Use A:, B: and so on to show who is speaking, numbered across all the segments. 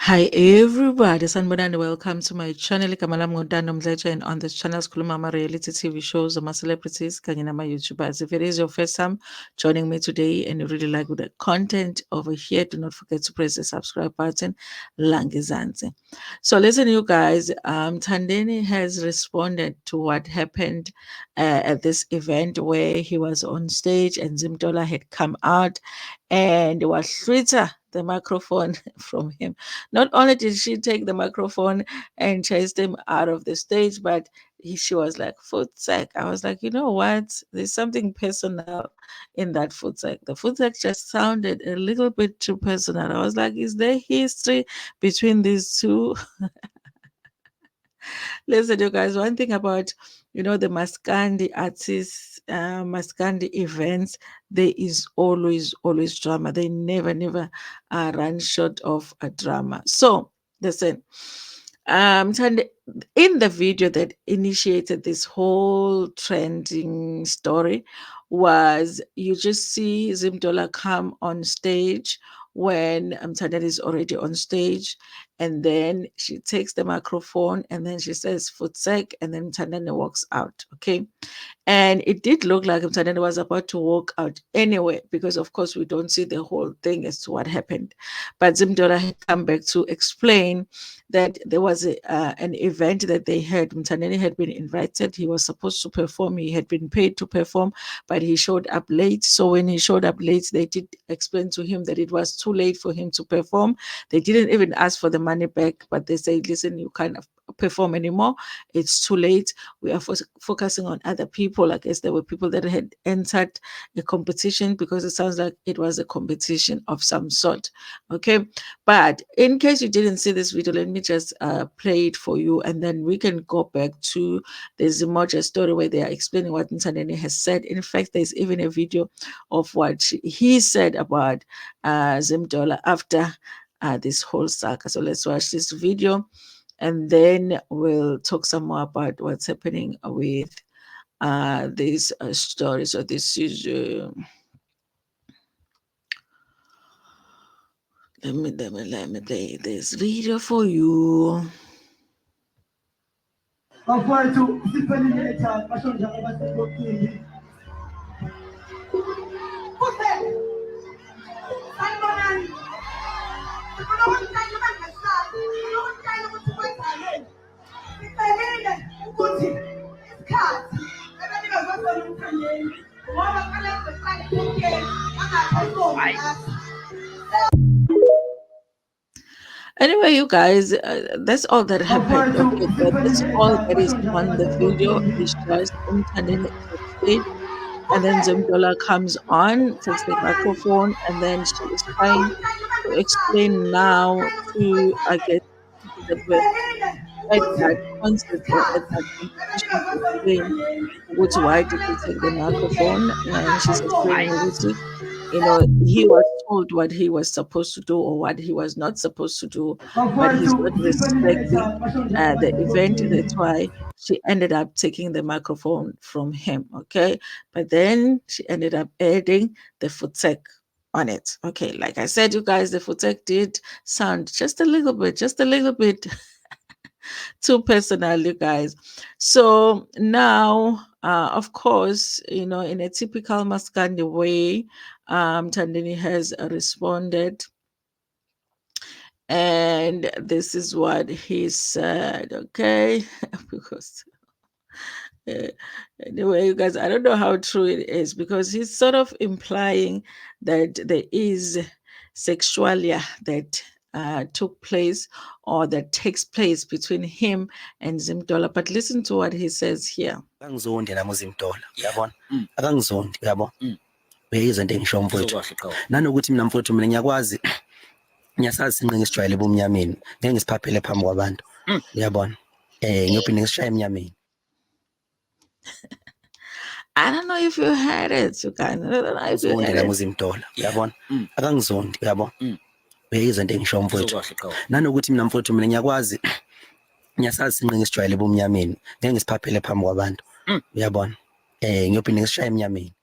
A: Hi everybody, Sanbonani, welcome to my channel. Kamalam Ngodano Mdleja, and on this channel, Kulumama reality TV shows, my celebrities, Kanyinama YouTubers. If it is your first time joining me today and you really like the content over here, do not forget to press the subscribe button. Langizanze. So listen, you guys, Mthandeni has responded to what happened at this event where he was on stage and Zimdollar had come out and was the microphone from him. Not only did she take the microphone and chased him out of the stage, but she was like, foot sack. I was like, you know what? There's something personal in that foot sack. The foot sack just sounded a little bit too personal. I was like, is there history between these two? Listen, you guys, one thing about, the Maskandi artists, Maskandi events, there is always drama. They never run short of a drama. So, listen, Thande, in the video that initiated this whole trending story was you just see Zimdollar come on stage when Mthandeni is already on stage, and then she takes the microphone and then she says "Futsek," and then Mthandeni walks out. Okay, and it did look like Mthandeni was about to walk out anyway, because of course we don't see the whole thing as to what happened. But Zimdollar had come back to explain that there was an event that they had. Mthandeni had been invited. He was supposed to perform. He had been paid to perform, but he showed up late. So when he showed up late, they did explain to him that it was too late for him to perform. They didn't even ask for the money back, but they said, listen, you can't perform anymore. It's too late. We are focusing on other people. I guess there were people that had entered a competition, because it sounds like it was a competition of some sort. Okay. But in case you didn't see this video, let me just play it for you, and then we can go back to the Zimoja story where they are explaining what Mthandeni has said. In fact, there's even a video of what he said about Zimdollar after this whole saga. So let's watch this video, and then we'll talk some more about what's happening with these stories. So this is let me play this video for you. Anyway, you guys, that's all that happened. Okay, so that's all that is on the video. It's just Mthandeni is on stage, and then Zimdollar comes on, takes the microphone, and then she is trying to explain now to, I guess, people that were at that concert or at that competition, to explain why did he take the microphone, and she's explaining he was told what he was supposed to do or what he was not supposed to do, but he's not respecting the event. That's why she ended up taking the microphone from him. Okay, but then she ended up adding the footek on it. Okay, like I said, you guys, the footek did sound just a little bit too personal, you guys. So now, of course, in a typical Maskandi way, Tandini has responded, and this is what he said. Okay, because uh, anyway, you guys, I don't know how true it is, because he's sort of implying that there is sexualia that took place or that takes place between him and Zimdollar. But listen to what he says here.
B: Akangizondi nami uZimdollar uyabona akangizondi uyabo uyayizwa into engisho mfowethu nanokuthi mina mfowethu mina ngiyakwazi ngiyasazi sinqe ngisijwayele bomnyameni ngeke ngisiphaphele phambi kwabantu uyabona ngiyophinde ngisishaye emnyameni.
A: I don't know if you heard it, you guys. I don't know if you heard it.
B: uZimdollar uyabona akangizondi uyabo uyayizwa into engisho mfowethu nanokuthi mina mfowethu mina ngiyakwazi ngiyasazi sinqe ngisijwayele bomnyameni ngeke ngisiphaphele phambi kwabantu uyabona ngiyophinde ngisishaye emnyameni.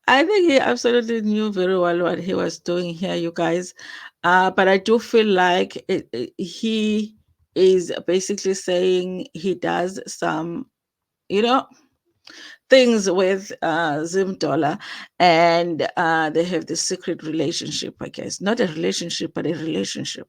A: I think he absolutely knew very well what he was doing here, you guys. But I do feel like he is basically saying he does some, you know, things with Zimdollar, and they have this secret relationship, I guess. Not a relationship, but a relationship.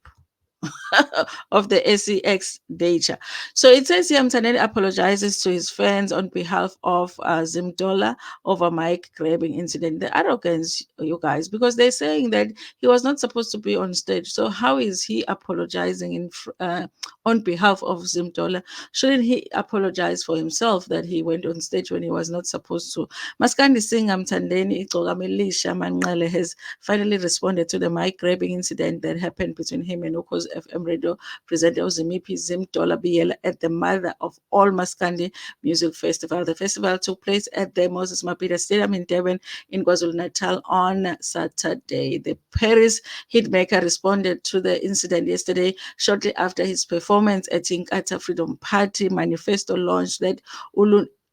A: Of the SEX data. So it says here Mthandeni apologizes to his fans on behalf of Zimdollar over mic grabbing incident. The arrogance, you guys, because they're saying that he was not supposed to be on stage. So how is he apologizing on behalf of Zimdollar? Shouldn't he apologize for himself that he went on stage when he was not supposed to? Maskandi Singh Mthandeni Igxokamelisha Manqele has finally responded to the mic grabbing incident that happened between him and Ukhozi FM radio presenter Uzimipi Zimdollar Biyela at the mother of all Maskandi Music Festival. The festival took place at the Moses Mapida Stadium in Durban in KwaZulu-Natal on Saturday. The Paris hitmaker responded to the incident yesterday shortly after his performance at Inkatha Freedom Party manifesto launch that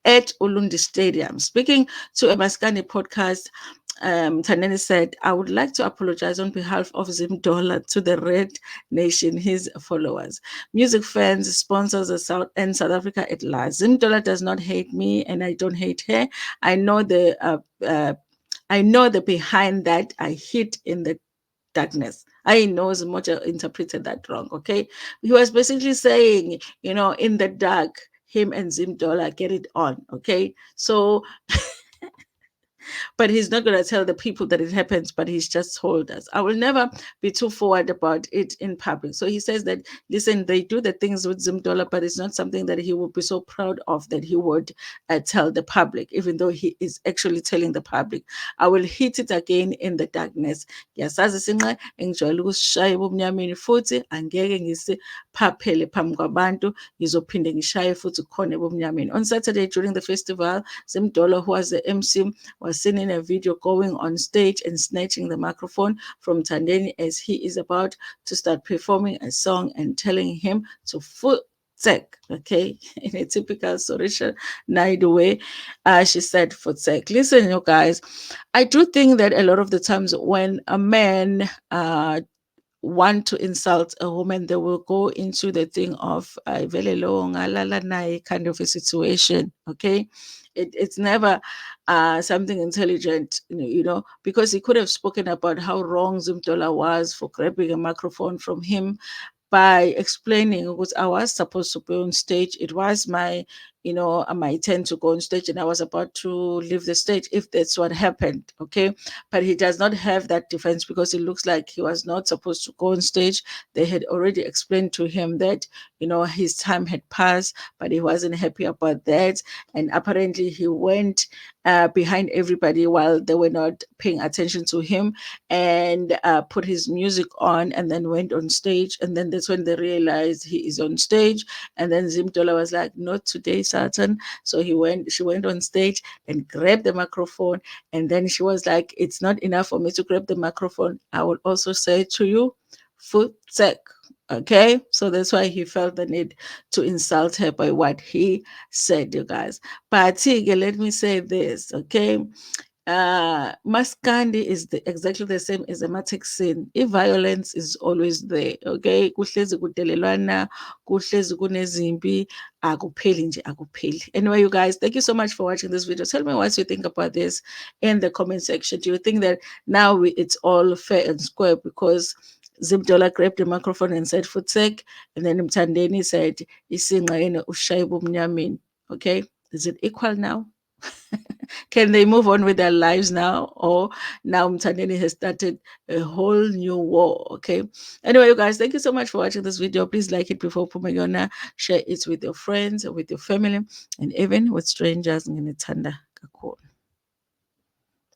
A: at Ulundi Stadium. Speaking to a Maskandi podcast, Mthandeni said, I would like to apologize on behalf of Zimdollar to the Red Nation, his followers, music fans, sponsors, and South Africa at large. Zimdollar does not hate me, and I don't hate her. I know the I know the behind that I hid in the darkness. I know Zimoja interpreted that wrong. Okay, he was basically saying, in the dark, him and Zimdollar get it on. Okay, so but he's not going to tell the people that it happens, but he's just told us. I will never be too forward about it in public. So he says that, listen, they do the things with Zimdollar, but it's not something that he would be so proud of that he would tell the public, even though he is actually telling the public. I will hit it again in the darkness. Ngiyasazi sinqa engijwayele ukusishaya ebumnyameni futhi angeke ngisiphaphele phambi kwabantu, ngizophinde ngishaye futhi khona ebumnyameni. On Saturday during the festival, Zimdollar, who was the MC, was seen in a video going on stage and snatching the microphone from Mthandeni as he is about to start performing a song and telling him to foot sec, okay, in a typical Sorisha Naidu way. She said foot sec. Listen, you guys, I do think that a lot of the times when a man want to insult a woman, they will go into the thing of "Vele lo ngalala naye" kind of a situation. Okay, it's never something intelligent, because he could have spoken about how wrong Zimdollar was for grabbing a microphone from him by explaining, because I was supposed to be on stage. It was my turn to go on stage, and I was about to leave the stage if that's what happened. Okay. But he does not have that defense because it looks like he was not supposed to go on stage. They had already explained to him that, his time had passed, but he wasn't happy about that. And apparently he went behind everybody while they were not paying attention to him, and put his music on and then went on stage. And then that's when they realized he is on stage. And then Zimdollar was like, not today, Satan. So she went on stage and grabbed the microphone. And then she was like, it's not enough for me to grab the microphone. I will also say to you, foot sec. Okay, so that's why he felt the need to insult her by what he said, you guys. But let me say this, okay? Maskandi is exactly the same as a matic scene. If violence is always there, okay? Kuhlezi kudelelwana, kuhlezi kunezimpi, akupheli nje akupheli. Anyway, you guys, thank you so much for watching this video. Tell me what you think about this in the comment section. Do you think that now it's all fair and square because Zimdollar grabbed the microphone and said futsek, and then Mthandeni said isingqayene ushaye bumnyameni? Okay, is it equal now? Can they move on with their lives now? Or now Mthandeni has started a whole new war? Okay. Anyway, you guys, thank you so much for watching this video. Please like it before Pumegona. Share it with your friends, with your family, and even with strangers in Tanda.